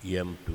M2.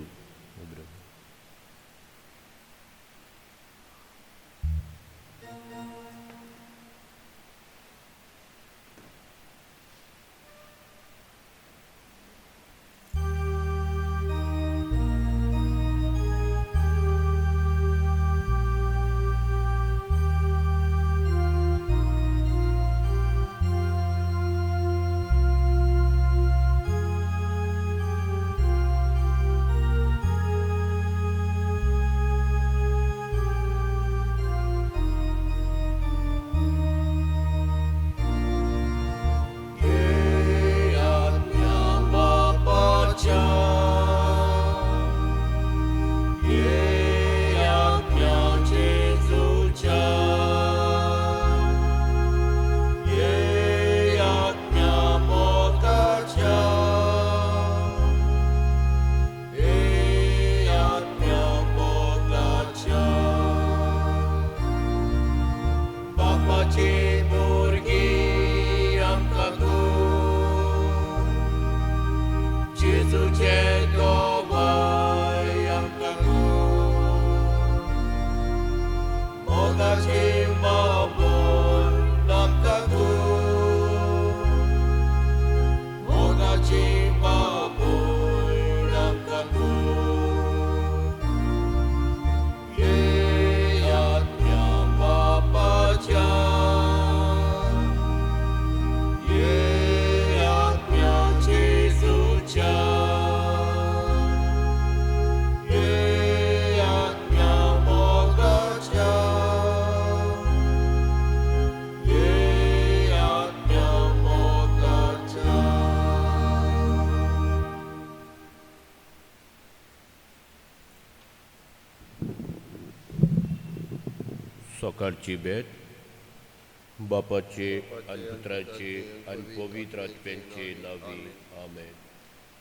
सकाळची भेट बापाचे आणि पुत्राचे आणि पवित्र आत्म्यांचे नावी आमेन.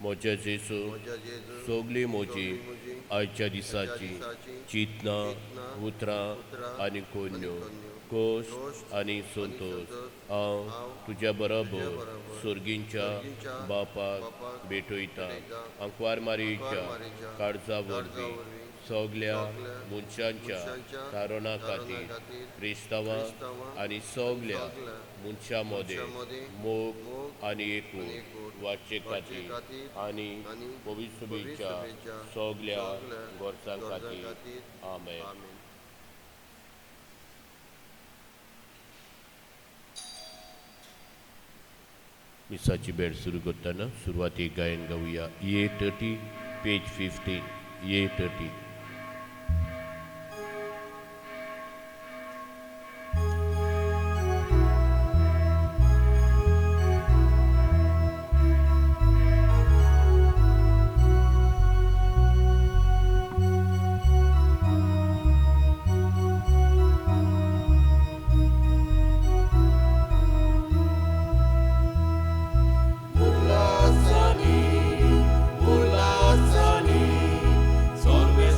मोज्या जेजू सोगली मोजी आयच्या दिसाची चितना उतरां आनी कोन्यो कोश आनी संतोष हांव तुज्या बरोबर सुर्गींच्या बापाक भेटयता. अंकवार मारयेच्या काळजा वरवीं सगल्या मनशांच्या तारणा खातीर क्रिस्तांवां आनी सगल्या मनशां मदें मोग आनी एकूण वाडचे खातीर आनी पवित्र सभेच्या सगल्या गोरसां खातीर आमेन. मिसाची भेट सुरू करतना सुरवातीक गायन गावया A30 page 15 A30. Ulasani, sorbe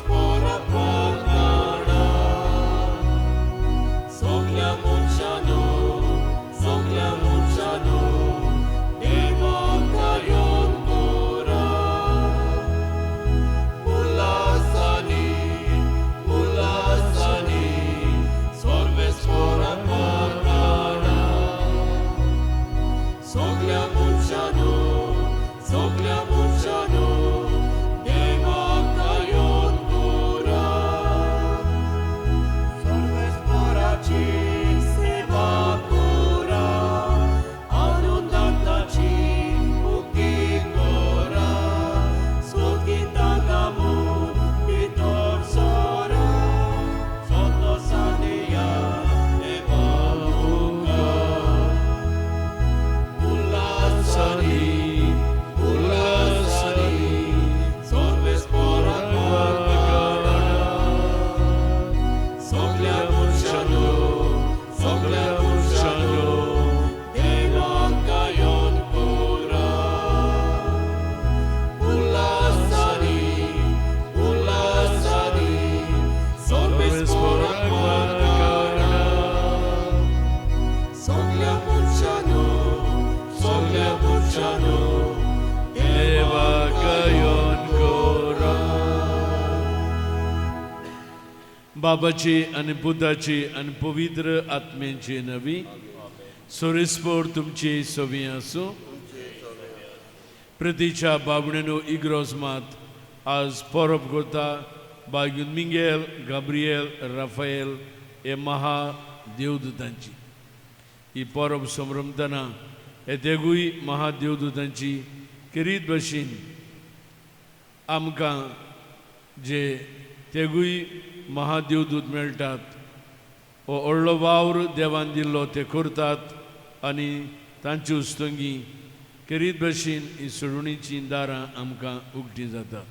बाबाची आनी पुताची आनी पवित्र आत्म्याची नवी सोरेस्पोर तुमची सोवी आसूं. प्रतीच्या बाबणेनो इग्रोस मात आज परब करता बागून मिंगेल गाब्रिएल राफाएल हे महा देवदूतांची ही परब समरमतना हे तेगूय महादेवदूतांची किरीत भशेन आमकां जे तेगूय महादेवदूत मेळटात हो व्हडलो वावर देवान दिल्लो ते करतात आनी तांची उस्तंगी किरीत भशेन ही सोडुणीची दारां आमकां उगटी जातात.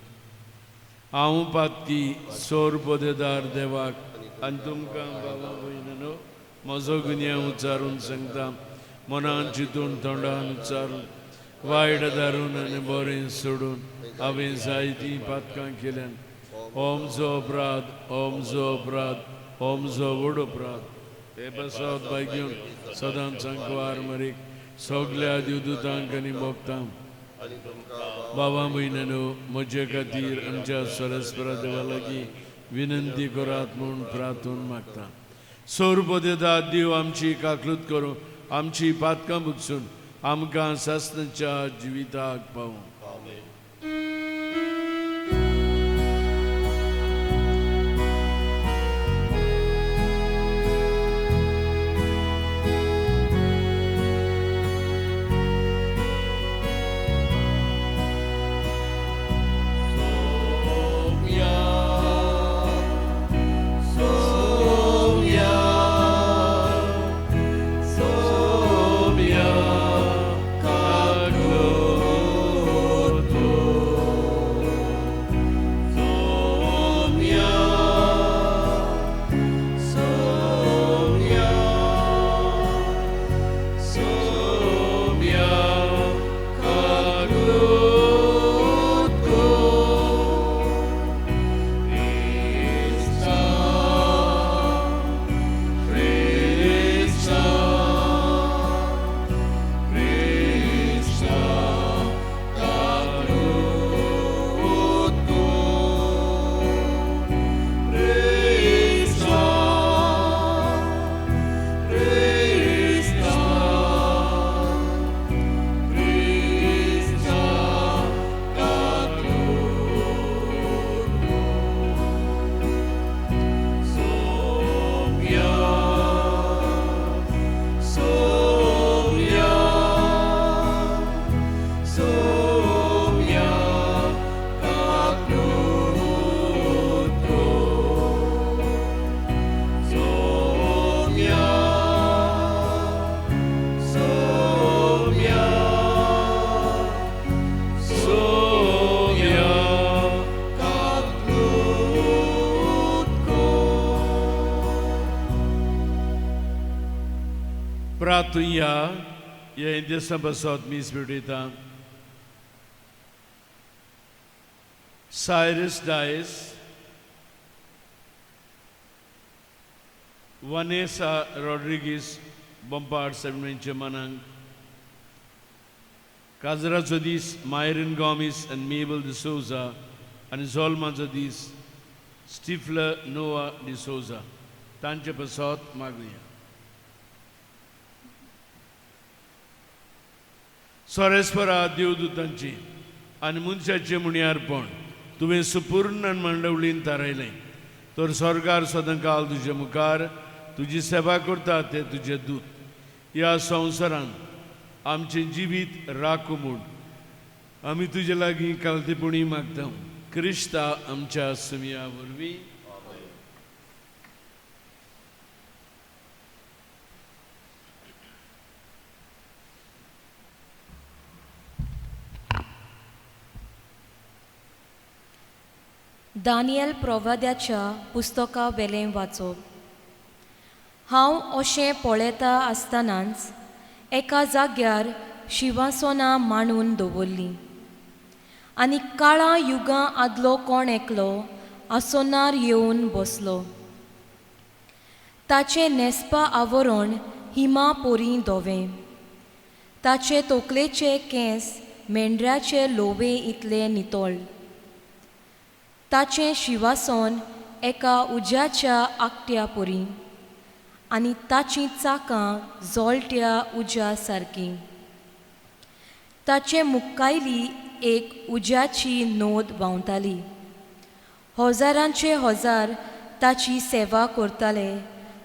हांव पातकी सोर पोदेदार देवाक आनी तुमकां बाबा भयणीनो म्हजो गुन्यांव उच्चारून सांगता. मनान चिंतून तोंडान उच्चारून वायट दारून आनी बरें सोडून हांवें जायतीं पातकां केल्यान ओमचो अपराध ओमचो अपराध ओमचो व्हड अपराध हे बसत बागेवन सदांच सांकवार मरीक सगल्या देवदूतांक आनी भक्तांक बाबा भयणीनो म्हजे खातीर आमच्या सरस्वरा देवा लागीं विनंती करात म्हूण प्रार्थून मागता. सोर पोदेदार देव आमची काकलूत करूं आमची पातकां बुगसून आमकां सासणाच्या जिविताक पावूं. Pratuya, ye indesa basot mis spirita. Cyrus dies. Vanessa Rodriguez Bompard Seventy Manang. Kazra Zodis, Myron Gomes and Mabel de Souza, and Zolma Zodis, Stifler Noah de Souza. Tancha Basot Maglia. सोरेस्परा देवदूतांची आनी मनशाचे मुण्यारपण तुवें सुपूर्ण मंडवलीन थारायलें तर स्वर्गार सदांकाल तुजे मुखार तुजी सेवा करता ते तुजे दूत ह्या संवसारान आमचें जिवीत राखूं म्हूण आमी तुजे लागीं कालतेपणी मागता. क्रिस्ता आमच्या सुमया वरवीं दानियल प्रवाद्याच्या पुस्तका वेलें वाचप. हांव अशें पळयता आसतनाच एका जाग्यार शिवासनां मांडून दवरलीं आनी काळा युगां आदलो कोण एकलो आसोनार येवन बसलो. ताचें नेस्पा आवरण हिमा पोरी धोवें, ताचे तोकलेचे केंस मेंढऱ्याचे लोवे इतले नितळ, ताचें शिवासन एका उज्याच्या आकट्या पोरी आनी ताचीं चाकां जोलट्या उज्या सारकीं. ताचे मुखायली एक उज्याची नोद व्हांवताली. हजारांचे हजार ताची सेवा करताले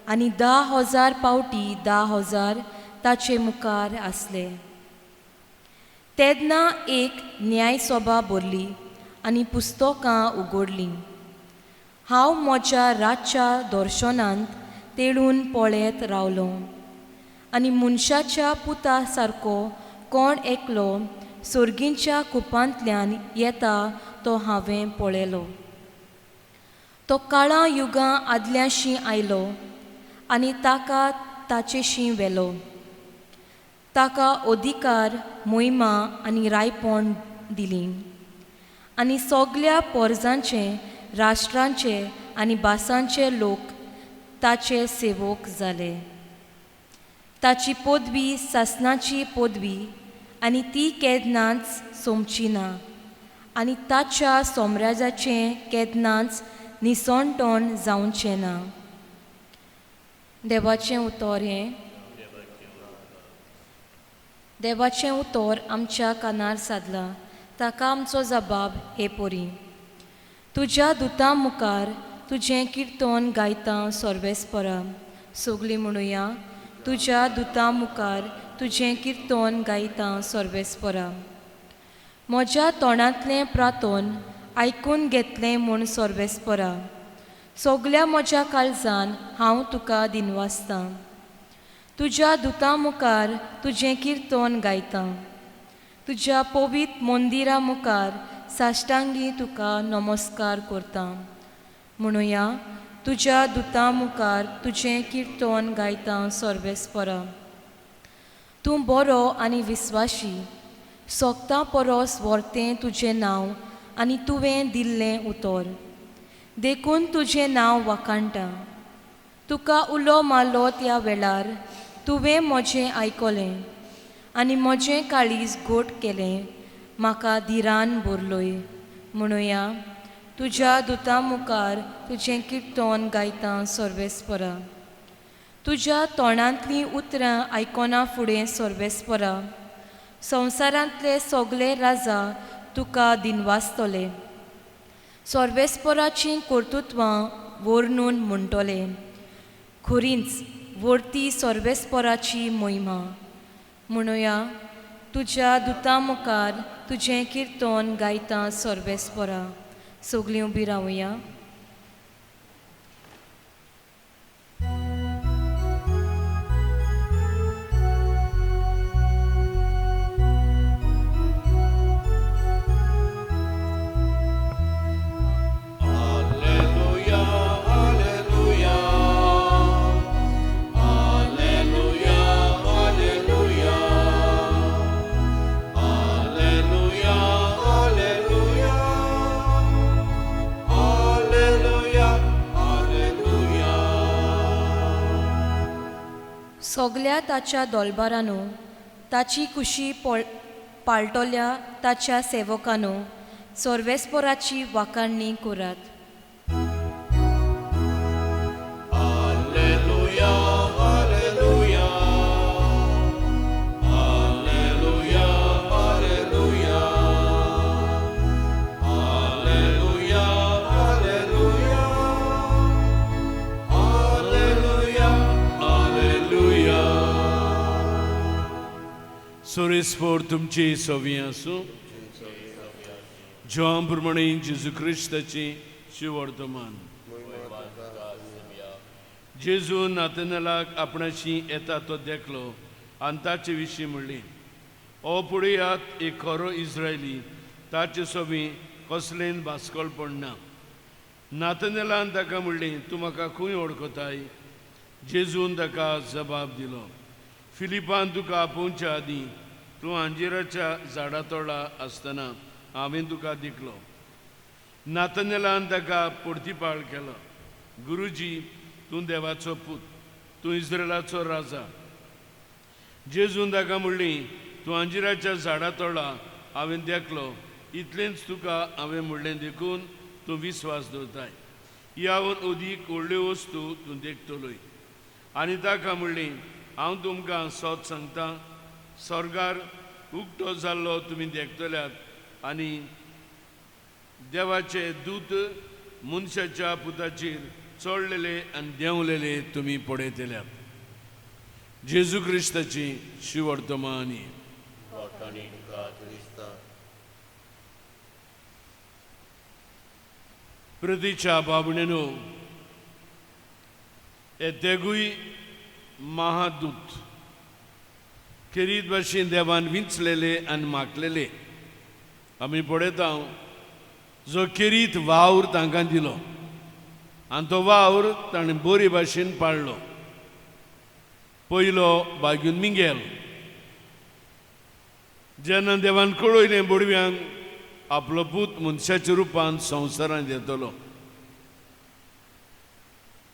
आनी 10,000 पावटी 10,000 ताचे मुखार आसले. तेन्ना एक न्यायसभा भरली आनी पुस्तकां उगडलीं. हांव म्हज्या रातच्या दर्शनांत तेळून पळयत रावलों आनी मनशाच्या पुता सारको कोण एकलो सर्गींच्या कुपांतल्यान येता तो हांवें पळयलो. तो काळा युगां आदल्याशी आयलो आनी ताका ताचेशी व्हेलो. ताका अधिकार, मोहिमा आनी रायपण दिलीं आनी सगळ्या परजांचे, राष्ट्रांचे आनी भासांचे लोक ताचे सेवक जाले. ताची पदवी सासणाची पदवी आनी ती केन्नाच सोमची ना आनी ताच्या सोमराजाचें केन्नाच निसणटण जावचें ना. देवाचें उतर हें. देवाचें उतर आमच्या कानार सादलां. ताका आमचो जबाब हे पोरी. तुज्या दुतां मुखार तुजें किर्तन गायतां सर्वेस्परा. सगळीं म्हणुया, तुज्या दुतां मुखार तुजें किर्तन गायतां सर्वेस्परा. म्हज्या तोंडांतलें प्रार्थन आयकून घेतलें म्हूण सर्वेस्परा. सगळ्या म्हज्या काळजान हांव तुका दिनवासतां. तुज्या दुतां मुखार तुजें किर्तन गायतां. तुज्या पवित्र मंदिरा मुखार साश्टांगी तुका नमस्कार करतां. म्हणुया, तुज्या दुतां मुखार तुजें किर्तन गायतां सर्वेस्परा. तूं बरो आनी विस्वाशी, सोगतां परस व्हरतें तुजें नांव आनी तुवें दिल्लें उतर. देखून तुजें नांव वाखाणटां. तुका उलो मारलो त्या वेळार तुवें म्हजें आयकलें आनी म्हजें काळीज घोट केलें. म्हाका धिरान भरलोय. म्हणुया, तुज्या दुतां मुखार तुजें किर्तन गायतां सर्वेस्परा. तुज्या तोंडांतलीं उतरां आयकोना फुडें सर्वेस्परा. संवसारांतले सगळे राजा तुका दिनवासतले. सर्वेस्पराचीं कर्तुत्वां वर्णून म्हणटले. खरींच वर्ती सर्वेस्पराची मोहिमा. म्हणुया, तुज्या दुतां मुखार तुजें किर्तन गायतां सर्वेस्परा. सगळीं उबीं रावया. सगळ्या ताच्या दोलबारांनो, ताची कुशी पाळटोल्या ताच्या सेवकांनो, सर्वेस्पराची वाखाणणी करात. सोरेस्पोर तुमची सोवी आसूं. जोम प्रमाणे जेजू क्रिस्ताची शिवर्तमान. जेजू नातनालाक आपणाशी येता तो देखलो आनी ताचे विशीं म्हणली, ओ पळयात एक खरो इस्रायली, ताचे सोबी कसलें भास्कळपण ना. नातनालान ताका म्हणलें, तूं म्हाका खंय वळखताय? जेजून ताका जबाब दिलो, फिलिपान तुका आपोवच्या आदीं तूं अंजिराच्या झाडा तोडा आसतना हांवें तुका दिखलो. नातनालान ताका परतीपाळ केलो, गुरुजी, तूं देवाचो पूत, तूं इस्रायलाचो राजा. जेजून ताका म्हणलें, तूं अंजिराच्या झाडा तोडा हांवें देखलो, इतलेंच तुका हांवें म्हणलें देखून तूं विस्वास दवरताय. यावन उदीक व्हडल्यो वस्तू तूं देखतलोय. आनी ताका म्हणलें, हांव तुमकां सोत सांगतां, स्वर्गार उक्तो जाल्लो तुमी देखतल्यात आनी देवाचे दूत मनशाच्या पुताचेर चडलेले आनी देंवलेले तुमी पळयतल्यात. जेजू क्रिस्ताची शिवर्तमानी. वाटाणी तुका क्रिस्ता. प्रतीच्या बाबणेनो, हे तेगूय महादूत खेरीत भाशेन देवान विंचलेले आनी मागलेले आमी पळयता जो खेरीत वावर तांकां दिलो आनी तो वावर ताणें बरे भाशेन पाळलो. पयलो बागून मिंगेल. जेन्ना देवान कळयलें बोडव्यांक आपलो पूत मनशाच्या रुपान संवसारांत येतलो,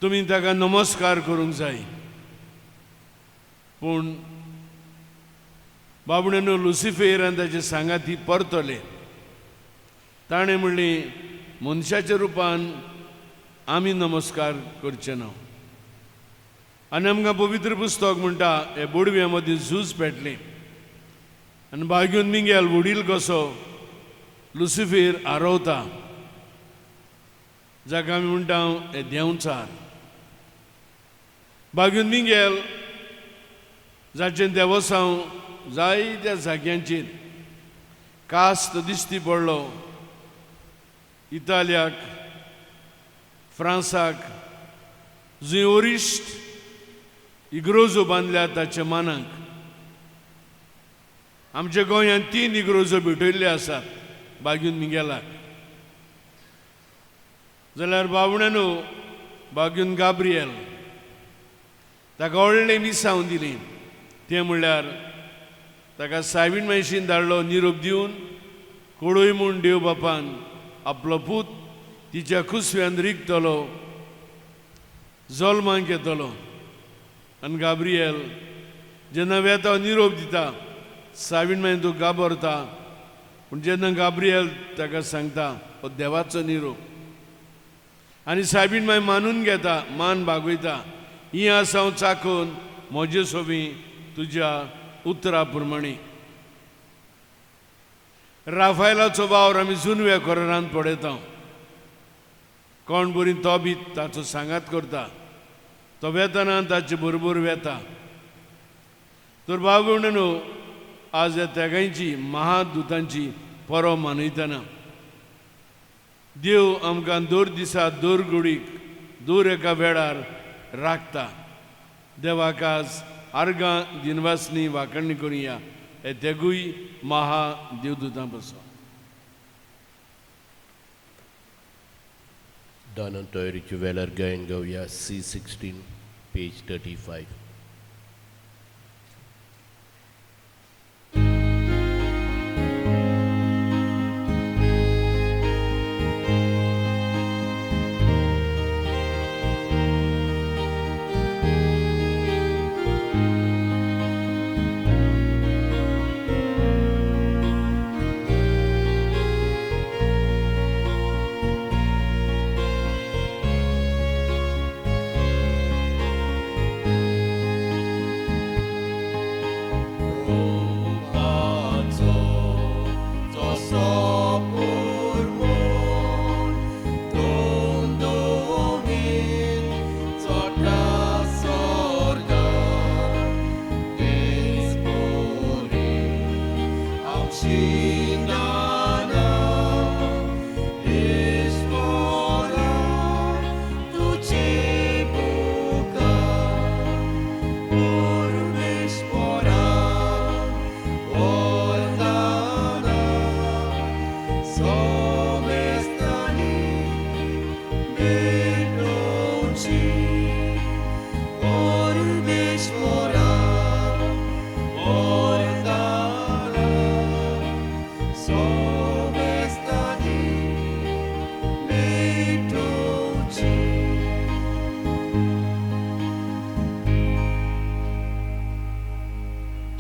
तुमी ताका नमस्कार करूंक जाय. पूण बाबणेनो, लुसिफेर आनी ताचे सांगाती परतले. ताणें म्हणलें, मनशाच्या रुपान आमी नमस्कार करचे ना. आनी आमकां पवित्र पुस्तक म्हणटा, हे बोडव्या मदीं झूज पेटलें आनी बागून मिंगेल वडील कसो लुसिफेर आरवता, जाका आमी म्हणटा हे देंवचार. बागून मिंगेल जाचें देवसांव जायत्या जाग्यांचेर कास्त दिश्टी पडलो. इटालियाक, फ्रांसाक, जंय ओरिश्ट इग्रोजो बांदल्या ताच्या मानाक. आमच्या गोंयांत 3 इग्रोजो भेटयल्ले आसात बागून मिंगेलाक. जाल्यार बाबण्यानो, बागून गाब्रिएल ताका व्हडलें मिसांव दिलें. तें म्हणल्यार ताका सायबीण मायशीन धाडलो निरोप दिवन, कळय म्हूण देव बापान आपलो पूत तिच्या कुसव्यान रिगतलो, जल्मांक येतलो. आनी गाब्रिएल जेन्ना वेता निरोप दिता, सायबीण मागीर तो गाबरता. पूण जेन्ना गाब्रिएल ताका सांगता हो देवाचो निरोप, आनी सायबीण मागीर मानून घेता, मान बागयता, ही आसा हांव चाखून म्हजे सोबी तुज्या उतरा प्रमाणे. राफायलाचो वावर आमी जुनव्या कोरांत पळयता. कोण बरी तो बी ताचो सांगात करता, तो वेतना ताचे बरोबर वेता. तर बाबूणनो, आज ह्या तेगांची महादूतांची परब मनयतना देव आमकां दर दिसा दर घडीक दर एका वेळार राखता. देवाक आज आर्गां दिनवासनी वांकडणी करुया. हे तेगूय महादेवदूतां पासून. दानन तयारीच्या वेळार गायन गावया C16 पेज 35.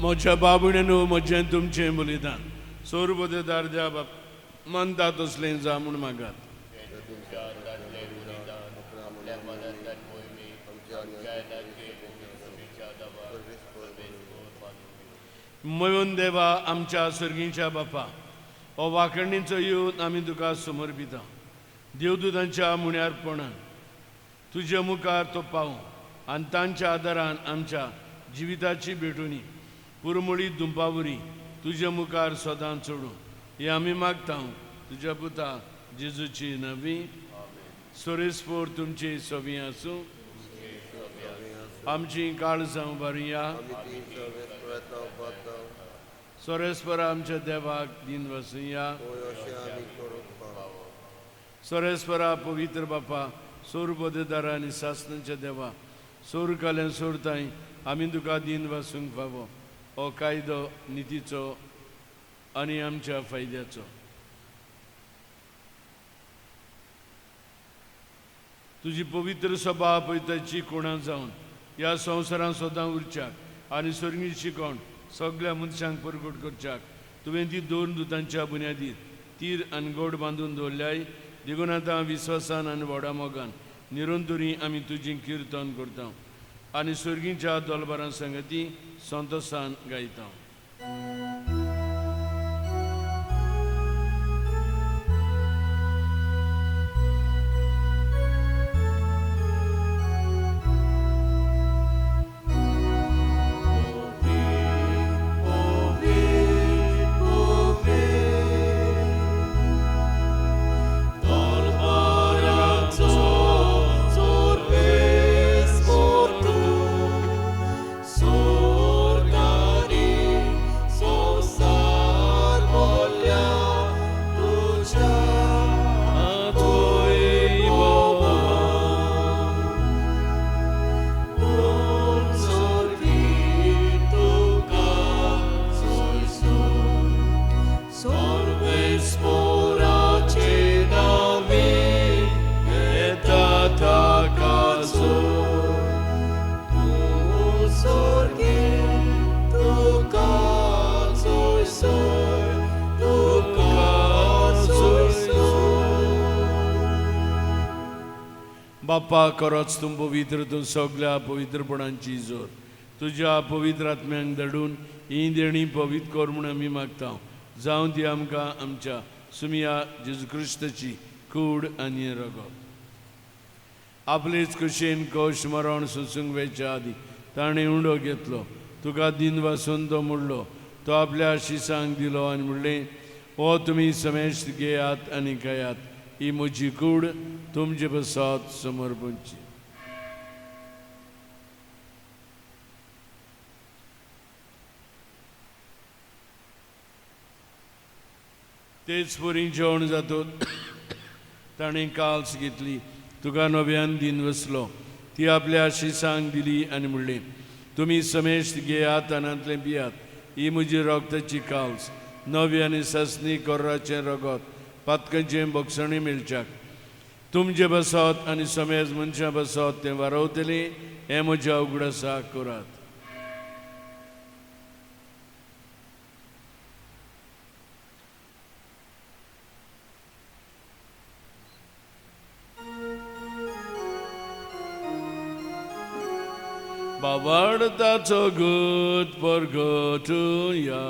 म्हज्या बाबणेनो, म्हजें तुमचें बलिदान सोर्बदेदार द्या बाप, मानता तसलें जा म्हूण मागात. तुमच्या दादले बलिदान आपल्या मनातल्यान मोहिनी आमच्या नागे शुभेच्छा दवा मोहन देवा आमच्या सर्गीच्या बापा हो वाखणीचो येवन आमी तुका समर्पिता देवदूतांच्या मुण्यारपणान तुज्या मुखार तो पावूं आनी तांच्या आदारान आमच्या जिविताची भेटोनी पुरमळी दुंपावरी तुज्या मुखार सदां चडूं हे आमी मागता तुज्या पुता जेजूची नवी सोरेस्पोर तुमची सोबी आसूं आमची काळजां बरी या सोरेस्पर आमच्या देवाक दिन वसूया सोरेस्परा पवित्र बापा सोर बोधेदार आनी सासणाच्या देवा सोर काल्यान सोर ताई आमी तुका दिन वसूंक फावो हो कायदो नितीचो आनी आमच्या फायद्याचो तुजी पवित्र सभा पळयताची कोणा जावन ह्या संवसारांत सदां उरच्याक आनी सर्गी शिकोण सगळ्या मनशांक परगट करच्याक तुवें ती दोन दुतांच्या बुन्यादीर तीर आनी गोड बांदून दवरल्याय देखून आतां विश्वासान आनी व्हडा मोगान निरंतरी आमी तुजें किर्तन करता आनी सर्गीच्या दोलबारां संगती संतोशान गायता बाप्पा खरोच तूं पवित्र तूं सगळ्या पवित्रपणांची जोर तुज्या पवित्र आत्म्यांक धाडून ही देणी पवित्र कर म्हूण आमी मागता जावं ती आमकां आमच्या सुमिया जेजू क्रिस्ताची कूड आनी रगत आपलेच कुशेन कोश मरण सोंसूंक वेच्या आदी ताणें उंडो घेतलो तुका दिन वासून तो मोडलो तो आपल्या शिसांक दिलो आनी म्हणलें हो तुमी समेस्त घेयात आनी खायात ही म्हजी कूड तुमचे बसात समर्पणची तेच परी जेवण जातून ताणें काल्स घेतली तुका नव्यान दिन वसलो ती आपल्या शिसांक दिली आनी म्हणलें तुमी समेस्त घेयात आनांतलें पियात ही म्हजी रोगताची काल्स नवी आनी ससनी कोर्राचें रगत पातकांचें भक्षणी मेळच्याक तुमचे बसत आनी समेज मनशां बसत तें वारवतली हें म्हज्या उगडासाक करात बाबाडताचो गूत परगटुया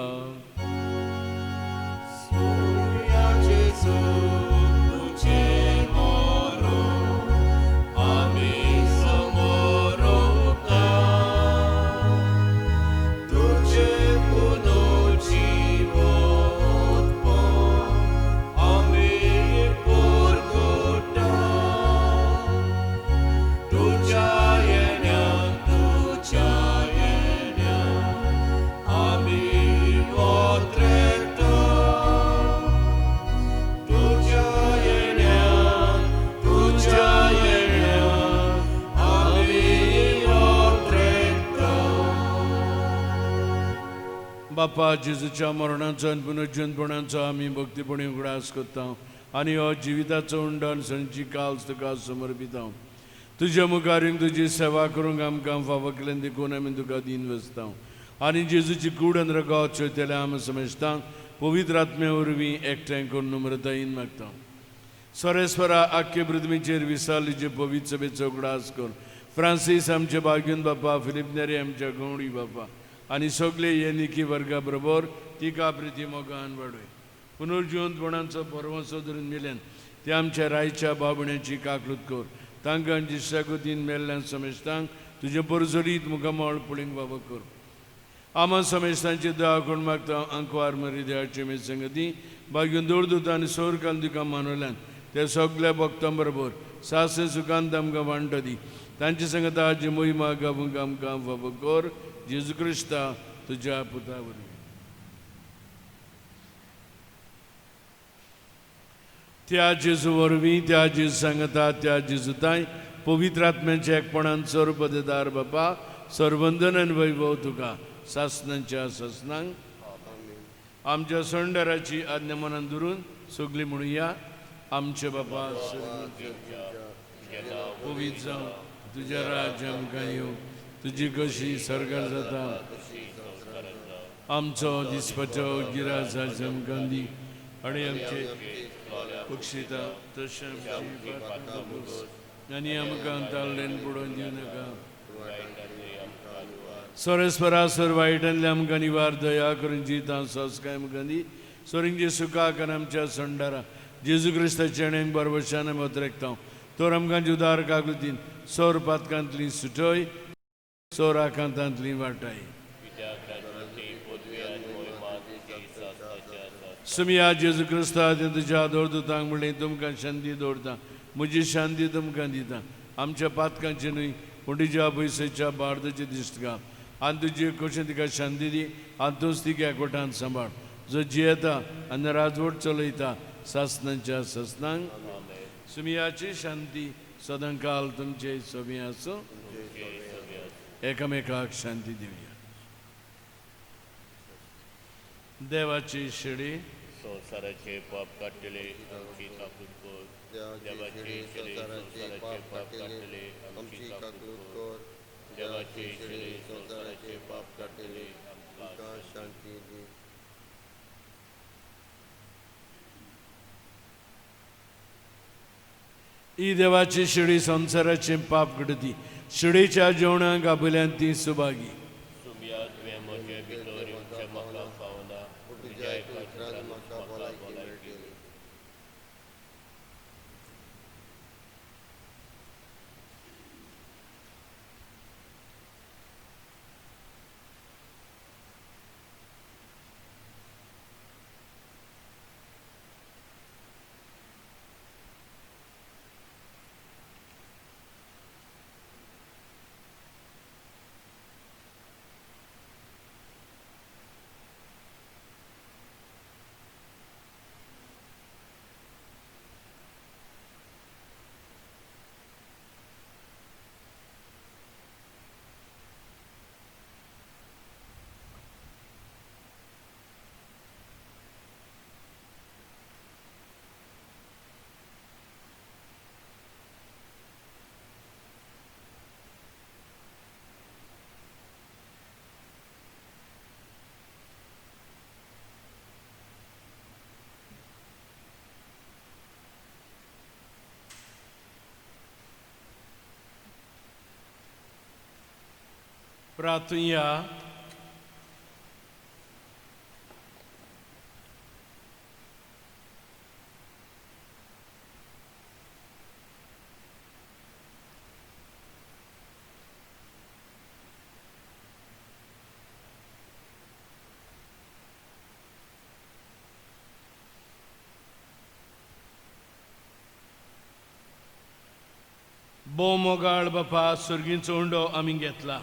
बापा जेजूच्या मरणाचो आनी पुनर्जन्मपणाचो आमी भक्तीपणी उगडास करता आनी हो जिविताचो उंडण सणची काल्स तुका समर्पिता तुज्या मुखारीन तुजी सेवा करूंक आमकां फावो केलें देखून आमी तुका दिन वचता आनी जेजूची कूड आनी रगत चोयतले आमी समजता पवित्र आत्मे वरवीं एकठांय करून नम्रतायेन मागता सोरेस्परा आख्खे पृथ्वीचेर विसालीचे पवित्र सभेचो उगडास कर. फ्रांसीस आमचे बागून बापा, फिलिप नेरे आमच्या गवळी बापा आनी सगळे येनिकी वर्गा बरोबर तिका प्रिती मोगान वाडय. पुनर्जिवंतपणांचो परवसो धरून मिलेन ते आमच्या रायच्या भावण्याची काकलूत कर. तांकां जिश्टागुतीन मेल्ल्यान समेस्तांक तुजे परजोरीत मुखामळ पुळींग बाबा कर. आमा समेस्तांची दया कोण मागता अंकवार मरी देवाचे मे संगती बागून दौडदूत आनी सौर काल तुका मानवल्यान ते सगळ्या भक्तां बरोबर सासे सुखांत आमकां वांटो दी. तांचे संगत आजी मोहिमा गावूंक आमकां बाबा कर. जेजू क्रिस्ता तुज्या पुता वरवीं. त्या जेजू वरवीं, त्या जेजू सांगता, त्या जेजूताय पवित्र आत्म्याच्या एकपणान सर्वपदेदार बापा सर्वंदन आनी वैभव तुका सासनांच्या सासनांक आमच्या संडाराची आज्ञा मनान धरून सगळी म्हणुया. आमचे बापा पवित्र जावं तुज्या राज्य आमकां येवं. तुजी कशी सरकार जाता आमचो दिसपाचो गिरास आज आमकां दी आनी आमचे पक्षिता तशें आनी आमकां ताळ्ळेन पडोवन दिवं नाका. सोरेस्परा सर वायटांतले आमकां निवार दया करून जितां सोंसकाय आमकां दी. सोरिंगचे सुखाक आनी आमच्या संडारा जेजू क्रिस्ताचे आनी बरवशान आमी वतरेकता. तर आमकां जुदार कागुतीन सोर पातकांतली सुटय, सोर आकांतांतली वाटाय. सुमिया जेजू क्रिस्ता ते तुज्या दौडदूतांक म्हणलें तुमकां शांती दवरता. म्हजी शांती तुमकां दिता. आमच्या पातकांची न्हय पूण तुज्या पयसेच्या बार्देचे दिश्ट घाल आनी तुजी कशें तिका शांती दी आनी तूंच तिका एकवटान सांबाळ. जो जियेता आनी राजवट चलयता सासनांच्या सासनांक. सुमियाची शांती सदांकाल तुमचे सोबी आसूं. एकामेकाक शांती दिवया. देवाची शिडी संसाराचे पाप काडटले आमची काकूत कर. देवाचे शिडी संसाराचे पाप काडटले आमची काकूत कर. देवाचे शिडी संसाराचे पाप काडटले आमकां शांती दी. ही देवाची शिडी संसाराचे पाप कडती. शिडीच्या जेवणाक आपल्यान ती सुभागी. सुमिया तुवें म्हजे भितर येवचें म्हाका फावना. तुज्या एका चित्रान म्हाका भलायकी केली. प्रार्थुया. मोगाळ बापा सुर्गींचो उंडो आमी घेतला.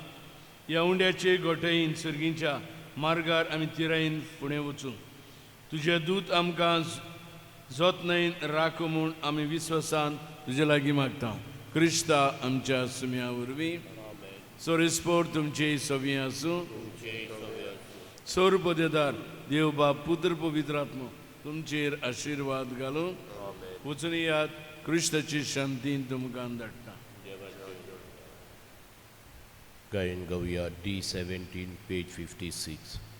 ह्या उंड्याचे गोठेन सुर्गींच्या मार्गार आमी तिरायेन फुडें वचूं. तुजे दूत आमकां जोतनायेन राखो म्हूण आमी विस्वासान तुजे लागीं मागता. क्रिस्ता आमच्या सुम्या वरवीं. सोरेस्पोर तुमचे सोबी आसूं. सोर पदेदार देव बाप पुत्र पवित्र आत्मो तुमचेर आशिर्वाद घालूं. वचून यात क्रिस्ताची शांतीन तुमकां धाडटा. गायन गावया D17 पेज 56.